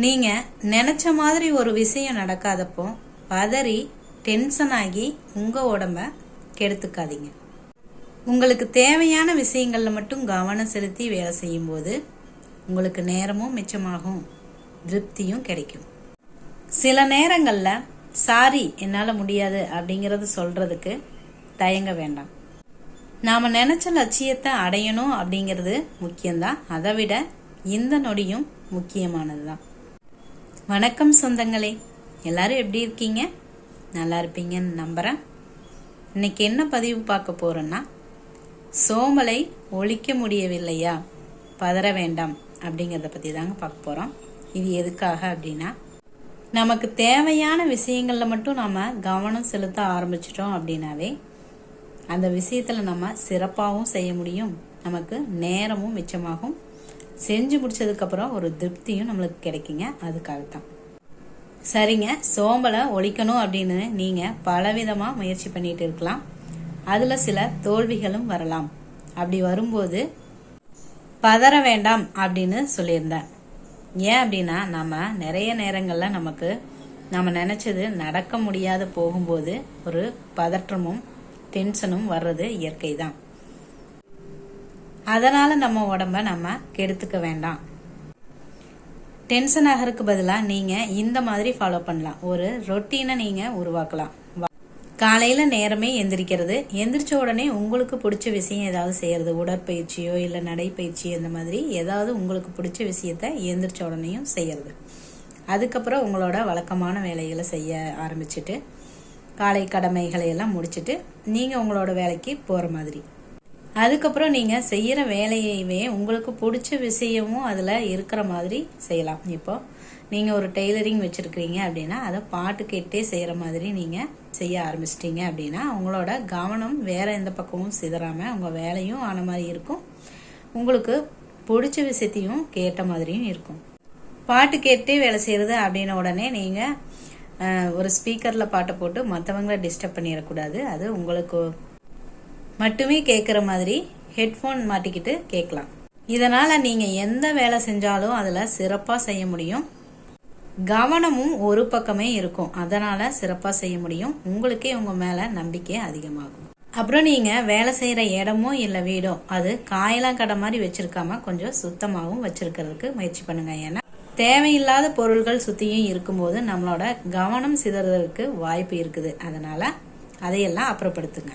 நீங்கள் நினச்ச மாதிரி ஒரு விஷயம் நடக்காதப்போ பதறி டென்ஷன் ஆகி உங்கள் உடம்ப கெடுத்துக்காதீங்க. உங்களுக்கு தேவையான விஷயங்களில் மட்டும் கவனம் செலுத்தி வேலை செய்யும்போது உங்களுக்கு நேரமும் மிச்சமாகும், திருப்தியும் கிடைக்கும். சில நேரங்களில் சாரி என்னால் முடியாது அப்படிங்கிறது சொல்கிறதுக்கு தயங்க வேண்டாம். நாம் நினச்ச லட்சியத்தை அடையணும் அப்படிங்கிறது முக்கியம்தான். அதை விட இந்த நொடியும் முக்கியமானது தான். வணக்கம் சொந்தங்களே, எல்லாரும் எப்படி இருக்கீங்க? நல்லா இருப்பீங்கன்னு நம்புகிறேன். இன்னைக்கு என்ன பதிவு பார்க்க போகிறோன்னா, சோம்பலை ஒழிக்க முடியவில்லையா, பதற வேண்டாம் அப்படிங்கிறத பற்றி தாங்க பார்க்க போகிறோம். இது எதுக்காக அப்படின்னா, நமக்கு தேவையான விஷயங்களில் மட்டும் நம்ம கவனம் செலுத்த ஆரம்பிச்சிட்டோம் அப்படின்னாவே அந்த விஷயத்தில் நம்ம சிறப்பாகவும் செய்ய முடியும், நமக்கு நேரமும் மிச்சமாகும், செஞ்சு முடிச்சதுக்கப்புறம் ஒரு திருப்தியும் நம்மளுக்கு கிடைக்குங்க. அதுக்காகத்தான். சரிங்க, சோம்பலை ஒழிக்கணும் அப்படின்னு நீங்கள் பலவிதமாக முயற்சி பண்ணிட்டு இருக்கலாம். அதில் சில தோல்விகளும் வரலாம். அப்படி வரும்போது பதற வேண்டாம் அப்படின்னு சொல்லியிருந்தேன். ஏன் அப்படின்னா, நம்ம நிறைய நேரங்களில் நம்ம நினச்சது நடக்க முடியாத போகும்போது ஒரு பதற்றமும் டென்ஷனும் வர்றது இயற்கை தான். அதனால் நம்ம உடம்ப நம்ம கெடுத்துக்க வேண்டாம். டென்ஷன் ஆகிறதுக்கு பதிலாக நீங்கள் இந்த மாதிரி ஃபாலோ பண்ணலாம். ஒரு ரொட்டீனை நீங்கள் உருவாக்கலாம். காலையில் நேரமே எந்திரிக்கிறது, எந்திரிச்ச உடனே உங்களுக்கு பிடிச்ச விஷயம் ஏதாவது செய்கிறது, உடற்பயிற்சியோ இல்லை நடைப்பயிற்சியோ, இந்த மாதிரி ஏதாவது உங்களுக்கு பிடிச்ச விஷயத்த எந்திரிச்ச உடனேயும் செய்கிறது. அதுக்கப்புறம் உங்களோட வழக்கமான வேலைகளை செய்ய ஆரம்பிச்சுட்டு காலை கடமைகளை எல்லாம் முடிச்சுட்டு நீங்கள் உங்களோட வேலைக்கு போகிற மாதிரி. அதுக்கப்புறம் நீங்கள் செய்கிற வேலையவே உங்களுக்கு பிடிச்ச விஷயமும் அதில் இருக்கிற மாதிரி செய்யலாம். இப்போ நீங்கள் ஒரு டெய்லரிங் வச்சுருக்கிறீங்க அப்படின்னா அதை பாட்டு கேட்டே செய்கிற மாதிரி நீங்கள் செய்ய ஆரம்பிச்சிட்டிங்க அப்படின்னா உங்களோட கவனம் வேறு எந்த பக்கமும் சிதறாமல் உங்கள் வேலையும் ஆன மாதிரி இருக்கும், உங்களுக்கு பிடிச்ச விஷயத்தையும் கேட்ட மாதிரியும் இருக்கும். பாட்டு கேட்டே வேலை செய்கிறது அப்படின்ன உடனே நீங்கள் ஒரு ஸ்பீக்கரில் பாட்டை போட்டு மற்றவங்கள டிஸ்டர்ப் பண்ணிடக்கூடாது. அது உங்களுக்கு மட்டுமே கேட்குற மாதிரி ஹெட்ஃபோன் மாட்டிக்கிட்டு கேட்கலாம். இதனால் நீங்கள் எந்த வேலை செஞ்சாலும் அதில் சிறப்பாக செய்ய முடியும். கவனமும் ஒரு பக்கமே இருக்கும், அதனால் சிறப்பாக செய்ய முடியும். உங்களுக்கே உங்கள் மேலே நம்பிக்கை அதிகமாகும். அப்புறம் நீங்கள் வேலை செய்கிற இடமோ இல்லை வீடோ அது காயெல்லாம் கடை மாதிரி வச்சுருக்காம கொஞ்சம் சுத்தமாகவும் வச்சுருக்கிறதுக்கு முயற்சி பண்ணுங்க. ஏன்னா தேவையில்லாத பொருள்கள் சுற்றியும் இருக்கும்போது நம்மளோட கவனம் சிதறதுக்கு வாய்ப்பு இருக்குது. அதனால் அதையெல்லாம் அப்புறப்படுத்துங்க.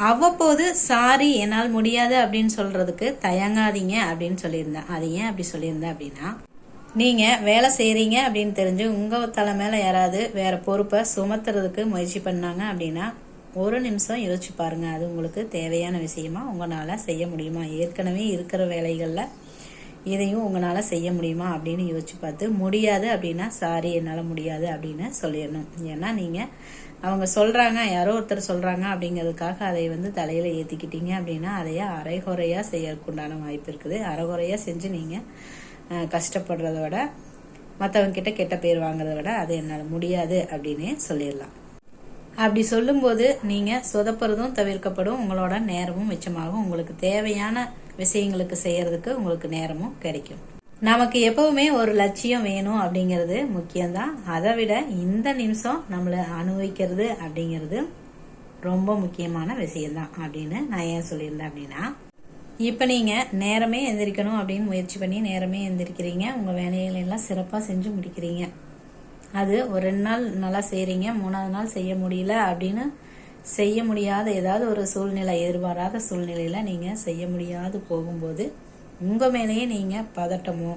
அவ்வப்போது சாரி என்னால் முடியாது அப்படின்னு சொல்கிறதுக்கு தயங்காதீங்க அப்படின்னு சொல்லியிருந்தேன். அது ஏன் அப்படி சொல்லியிருந்தேன் அப்படின்னா, நீங்கள் வேலை செய்கிறீங்க அப்படின்னு தெரிஞ்சு உங்கள் தலை மேலே யாராவது வேறு பொறுப்பை சுமத்துறதுக்கு முயற்சி பண்ணாங்க அப்படின்னா ஒரு நிமிஷம் யோசிச்சு பாருங்கள், அது உங்களுக்கு தேவையான விஷயமா, உங்களால் செய்ய முடியுமா, ஏற்கனவே இருக்கிற வேலைகளில் இதையும் உங்களால் செய்ய முடியுமா அப்படின்னு யோசிச்சு பார்த்து முடியாது அப்படின்னா சாரி என்னால் முடியாது அப்படின்னு சொல்லிடணும். ஏன்னா நீங்கள் அவங்க சொல்கிறாங்க, யாரோ ஒருத்தர் சொல்கிறாங்க அப்படிங்கிறதுக்காக அதை தலையில் ஏற்றிக்கிட்டீங்க அப்படின்னா அதையே அரைகுறையாக செய்யறதுக்குண்டான வாய்ப்பு இருக்குது. அரைகுறையாக செஞ்சு நீங்கள் கஷ்டப்படுறத விட மற்றவங்க கிட்ட கெட்ட பேர் வாங்குறத விட அது என்னால் முடியாது அப்படின்னு சொல்லிடலாம். அப்படி சொல்லும்போது நீங்கள் சொதப்புறதும் தவிர்க்கப்படும், உங்களோட நேரமும் மிச்சமாகும், உங்களுக்கு தேவையான விஷயங்களுக்கு செய்யறதுக்கு உங்களுக்கு நேரமும் கிடைக்கும். நமக்கு எப்பவுமே ஒரு லட்சியம் வேணும் அப்படிங்கிறது முக்கியம்தான். அதை விட இந்த நிமிஷம் நம்மளை அனுபவிக்கிறது அப்படிங்கிறது ரொம்ப முக்கியமான விஷயம்தான் அப்படின்னு நான் ஏன் சொல்லியிருந்தேன் அப்படின்னா, இப்போ நீங்கள் நேரமே எந்திரிக்கணும் அப்படின்னு முயற்சி பண்ணி நேரமே எந்திரிக்கிறீங்க, உங்கள் வேலைகளை எல்லாம் சிறப்பாக செஞ்சு முடிக்கிறீங்க. அது ஒரு 2 நாள் நல்லா செய்கிறீங்க, 3ஆவது நாள் செய்ய முடியல அப்படின்னு செய்ய முடியாத ஏதாவது ஒரு சூழ்நிலை, எதிர்பாராத சூழ்நிலையில் நீங்கள் செய்ய முடியாது போகும்போது உங்கள் மேலேயே நீங்கள் பதட்டமோ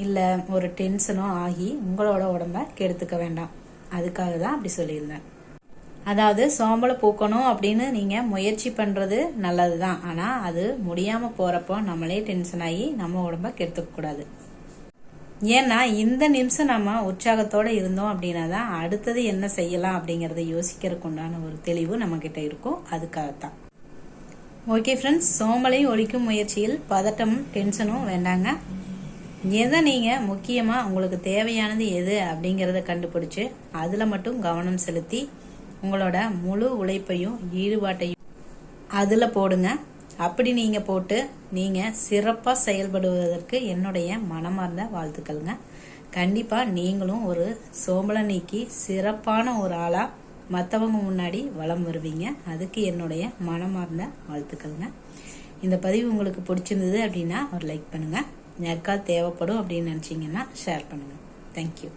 இல்லை ஒரு டென்ஷனோ ஆகி உங்களோட உடம்ப கெடுத்துக்க வேண்டாம். அதுக்காக தான் அப்படி சொல்லியிருந்தேன். அதாவது சோம்பலை போக்கணும் அப்படின்னு நீங்கள் முயற்சி பண்ணுறது நல்லது தான், ஆனால் அது முடியாமல் போகிறப்போ நம்மளே டென்ஷன் ஆகி நம்ம உடம்ப கெடுத்துக்கக்கூடாது. ஏன்னா இந்த நிமிஷம் நம்ம உற்சாகத்தோடு இருந்தோம் அப்படின்னா தான் அடுத்தது என்ன செய்யலாம் அப்படிங்கிறத யோசிக்கிறதுக்கு உண்டான ஒரு தெளிவு நம்மக்கிட்ட இருக்கும். அதுக்காகத்தான். ஓகே ஃப்ரெண்ட்ஸ், சோம்பலை ஒழிக்கும் முயற்சியில் பதட்டமும் டென்ஷனும் வேண்டாங்க. எதை நீங்கள் முக்கியமாக உங்களுக்கு தேவையானது எது அப்படிங்கிறத கண்டுபிடிச்சு அதில் மட்டும் கவனம் செலுத்தி உங்களோட முழு உழைப்பையும் ஈடுபாட்டையும் அதில் போடுங்க. அப்படி நீங்கள் போட்டு நீங்கள் சிறப்பாக செயல்படுவதற்கு என்னுடைய மனமார்ந்த வாழ்த்துக்கள்ங்க. கண்டிப்பாக நீங்களும் ஒரு சோம்பலை நீக்கி சிறப்பான ஒரு ஆளாக மற்றவங்க முன்னாடி வலம் வருவீங்க. அதுக்கு என்னுடைய மனமார்ந்த வாழ்த்துக்கள்ங்க. இந்த பதிவு உங்களுக்கு பிடிச்சிருந்தது அப்படின்னா ஒரு லைக் பண்ணுங்கள். யாருக்காவது தேவைப்படும் அப்படின்னு நினச்சிங்கன்னா ஷேர் பண்ணுங்கள். தேங்க்யூ.